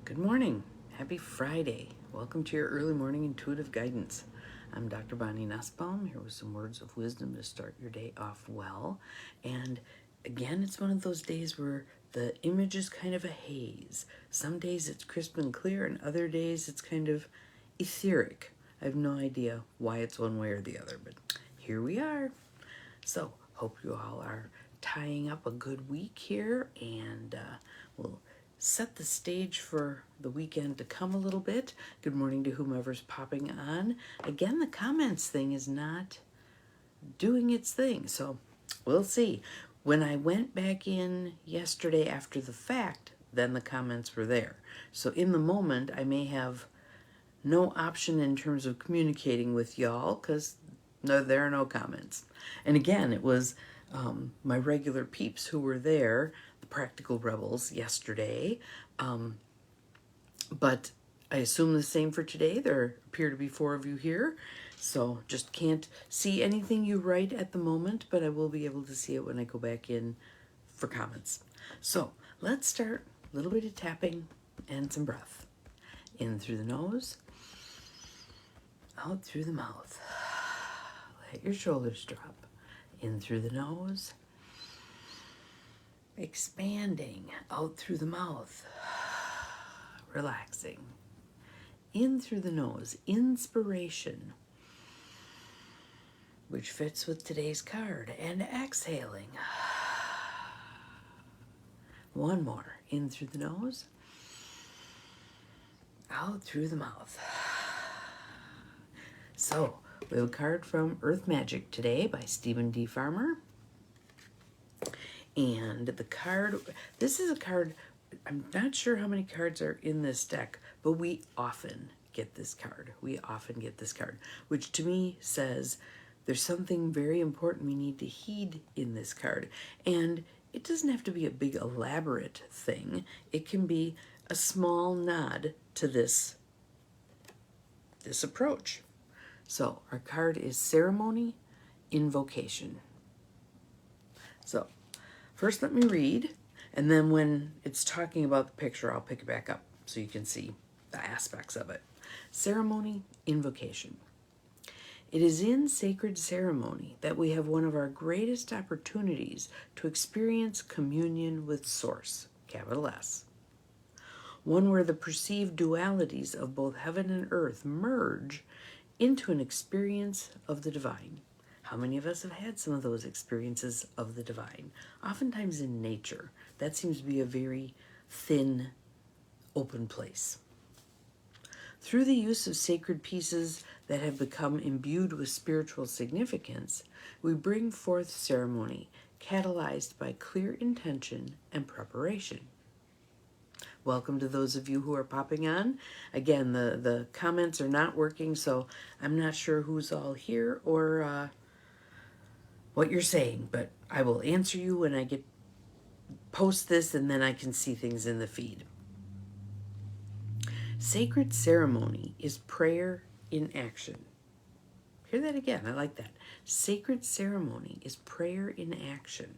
Good morning. Happy Friday. Welcome to your early morning intuitive guidance. I'm Dr. Bonnie Nussbaum here with some words of wisdom to start your day off well. And again, it's one of those days where the image is kind of a haze. Some days it's crisp and clear, and other days it's kind of etheric. I have no idea why it's one way or the other, but here we are. So, hope you all are tying up a good week here, and we'll set the stage for the weekend to come a little bit. Good morning to whomever's popping on. Again, the comments thing is not doing its thing, so we'll see. When I went back in yesterday after the fact, then the comments were there. So in the moment, I may have no option in terms of communicating with y'all because there are no comments. And again, it was my regular peeps who were there, the Practical Rebels, yesterday. But I assume the same for today. There appear to be 4 of you here. So just can't see anything you write at the moment, but I will be able to see it when I go back in for comments. So let's start a little bit of tapping and some breath. In through the nose, out through the mouth. Let your shoulders drop. In through the nose, expanding out through the mouth, relaxing. In through the nose, inspiration, which fits with today's card, and exhaling. One more. In through the nose, out through the mouth. So, we have a card from Earth Magic today by Stephen D. Farmer. And the card, this is a card, I'm not sure how many cards are in this deck, but we often get this card. We often get this card, which to me says there's something very important we need to heed in this card. And it doesn't have to be a big elaborate thing. It can be a small nod to this approach. So our card is Ceremony, Invocation. So first let me read, and then when it's talking about the picture, I'll pick it back up so you can see the aspects of it. Ceremony, Invocation. It is in sacred ceremony that we have one of our greatest opportunities to experience communion with Source, capital S. One where the perceived dualities of both heaven and earth merge into an experience of the divine. How many of us have had some of those experiences of the divine? Oftentimes in nature. That seems to be a very thin, open place. Through the use of sacred pieces that have become imbued with spiritual significance, we bring forth ceremony catalyzed by clear intention and preparation. Welcome to those of you who are popping on. Again, the comments are not working, so I'm not sure who's all here or what you're saying, but I will answer you when I post this, and then I can see things in the feed. Sacred ceremony is prayer in action. Hear that again. I like that. Sacred ceremony is prayer in action.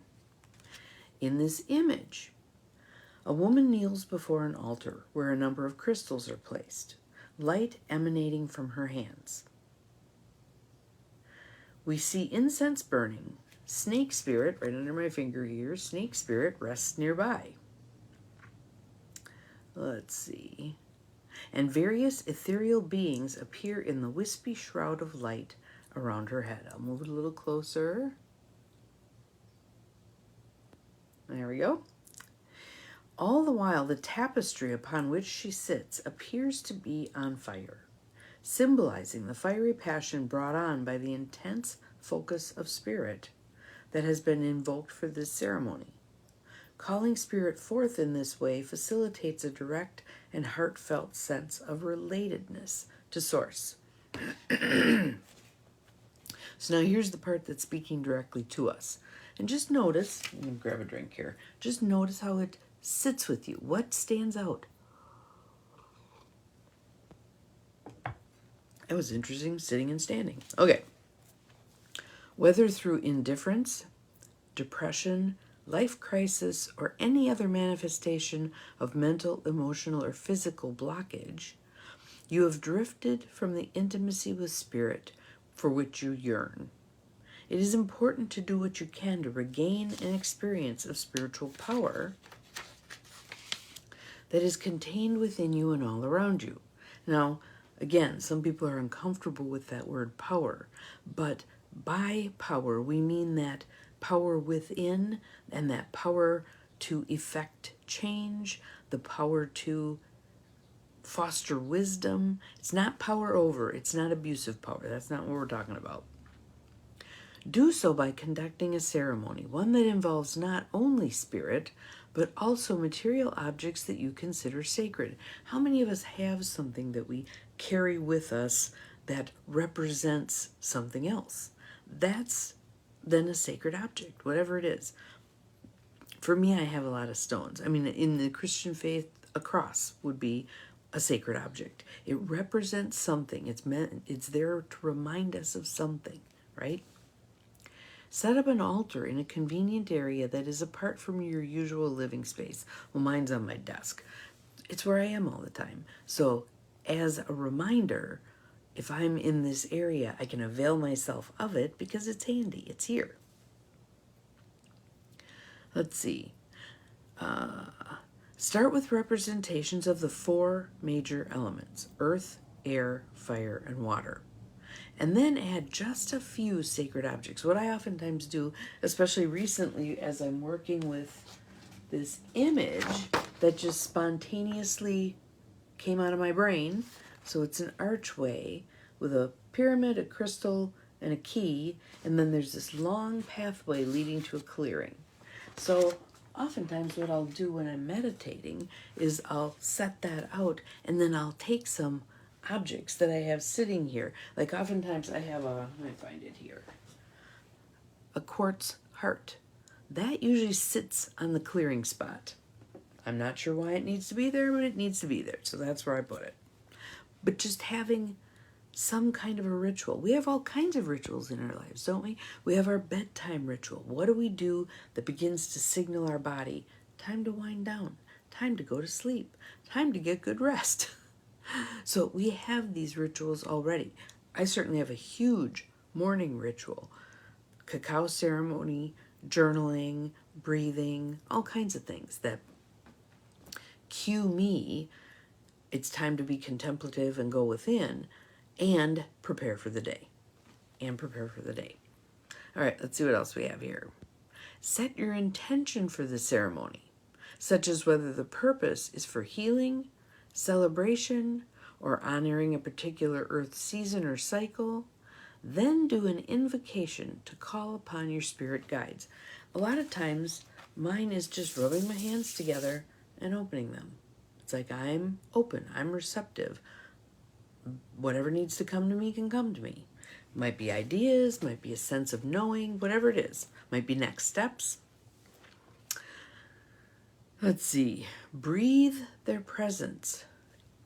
In this image, a woman kneels before an altar where a number of crystals are placed, light emanating from her hands. We see incense burning. Snake spirit, right under my finger here, snake spirit rests nearby. Let's see. And various ethereal beings appear in the wispy shroud of light around her head. I'll move it a little closer. There we go. All the while, the tapestry upon which she sits appears to be on fire, symbolizing the fiery passion brought on by the intense focus of spirit that has been invoked for this ceremony. Calling spirit forth in this way facilitates a direct and heartfelt sense of relatedness to Source. So now here's the part that's speaking directly to us. And just notice, I'm going to grab a drink here, just notice how it sits with you. What stands out? It was interesting, sitting and standing. Okay. Whether through indifference, depression, life crisis, or any other manifestation of mental, emotional, or physical blockage, you have drifted from the intimacy with Spirit for which you yearn. It is important to do what you can to regain an experience of spiritual power that is contained within you and all around you. Now, again, some people are uncomfortable with that word power, but by power, we mean that power within and that power to effect change, the power to foster wisdom. It's not power over, it's not abusive power. That's not what we're talking about. Do so by conducting a ceremony, one that involves not only spirit, but also material objects that you consider sacred. How many of us have something that we carry with us that represents something else? That's then a sacred object, whatever it is. For me, I have a lot of stones. I mean, in the Christian faith, a cross would be a sacred object. It represents something. It's there to remind us of something, right? Set up an altar in a convenient area that is apart from your usual living space. Well, mine's on my desk. It's where I am all the time. So, as a reminder, if I'm in this area, I can avail myself of it because it's handy. It's here. Let's see. Start with representations of the 4 major elements: earth, air, fire, and water. And then add just a few sacred objects. What I oftentimes do, especially recently as I'm working with this image that just spontaneously came out of my brain. So it's an archway with a pyramid, a crystal, and a key. And then there's this long pathway leading to a clearing. So oftentimes what I'll do when I'm meditating is I'll set that out, and then I'll take some objects that I have sitting here. Like oftentimes I have let me find it here, a quartz heart. That usually sits on the clearing spot. I'm not sure why it needs to be there, but it needs to be there. So that's where I put it. But just having some kind of a ritual. We have all kinds of rituals in our lives, don't we? We have our bedtime ritual. What do we do that begins to signal our body, time to wind down, time to go to sleep, time to get good rest? So we have these rituals already. I certainly have a huge morning ritual. Cacao ceremony, journaling, breathing, all kinds of things that cue me. It's time to be contemplative and go within and prepare for the day. All right, let's see what else we have here. Set your intention for the ceremony, such as whether the purpose is for healing, celebration, or honoring a particular earth season or cycle. Then do an invocation to call upon your spirit guides. A lot of times, mine is just rubbing my hands together and opening them. It's like I'm open, I'm receptive. Whatever needs to come to me can come to me. Might be ideas, might be a sense of knowing, whatever it is. Might be next steps. Let's see. Breathe their presence.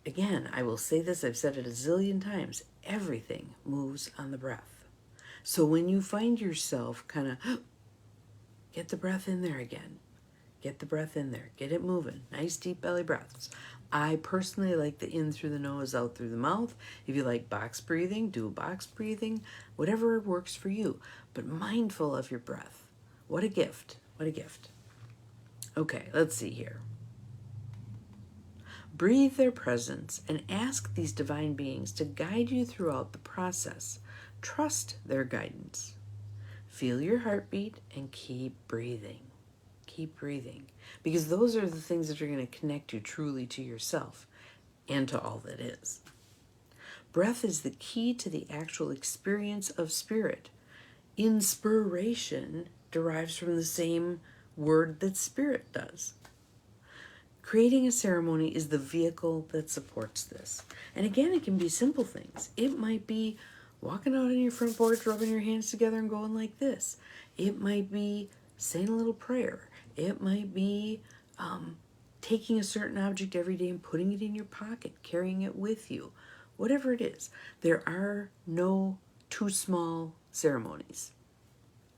Again, I will say this, I've said it a zillion times. Everything moves on the breath. So when you find yourself kind of, get the breath in there again. Get the breath in there. Get it moving. Nice deep belly breaths. I personally like the in through the nose, out through the mouth. If you like box breathing, do box breathing. Whatever works for you. But mindful of your breath. What a gift. What a gift. Okay, let's see here. Breathe their presence and ask these divine beings to guide you throughout the process. Trust their guidance. Feel your heartbeat and keep breathing. Keep breathing. Because those are the things that are going to connect you truly to yourself and to all that is. Breath is the key to the actual experience of spirit. Inspiration derives from the same word that spirit does. Creating a ceremony is the vehicle that supports this. And again, it can be simple things. It might be walking out on your front porch, rubbing your hands together and going like this. It might be saying a little prayer. It might be taking a certain object every day and putting it in your pocket, carrying it with you. Whatever it is, there are no too small ceremonies.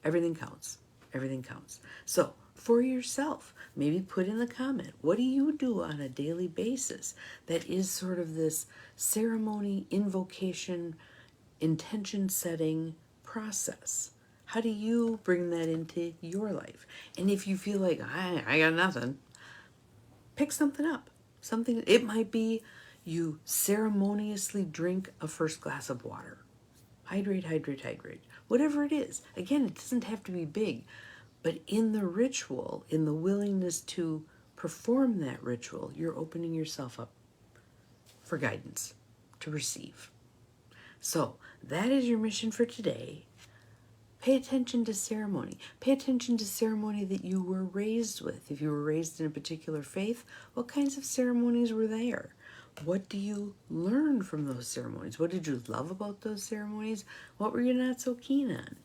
Everything counts. Everything counts. So for yourself. Maybe put in the comment, what do you do on a daily basis that is sort of this ceremony, invocation, intention setting process? How do you bring that into your life? And if you feel like, I got nothing, pick something up. Something, it might be you ceremoniously drink a first glass of water. Hydrate, hydrate, hydrate. Whatever it is. Again, it doesn't have to be big, but in the ritual, in the willingness to perform that ritual, you're opening yourself up for guidance, to receive. So that is your mission for today. Pay attention to ceremony. Pay attention to ceremony that you were raised with. If you were raised in a particular faith, what kinds of ceremonies were there? What do you learn from those ceremonies? What did you love about those ceremonies? What were you not so keen on?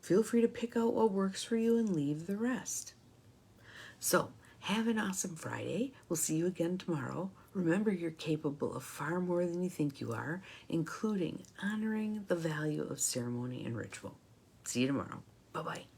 Feel free to pick out what works for you and leave the rest. So, have an awesome Friday. We'll see you again tomorrow. Remember, you're capable of far more than you think you are, including honoring the value of ceremony and ritual. See you tomorrow. Bye-bye.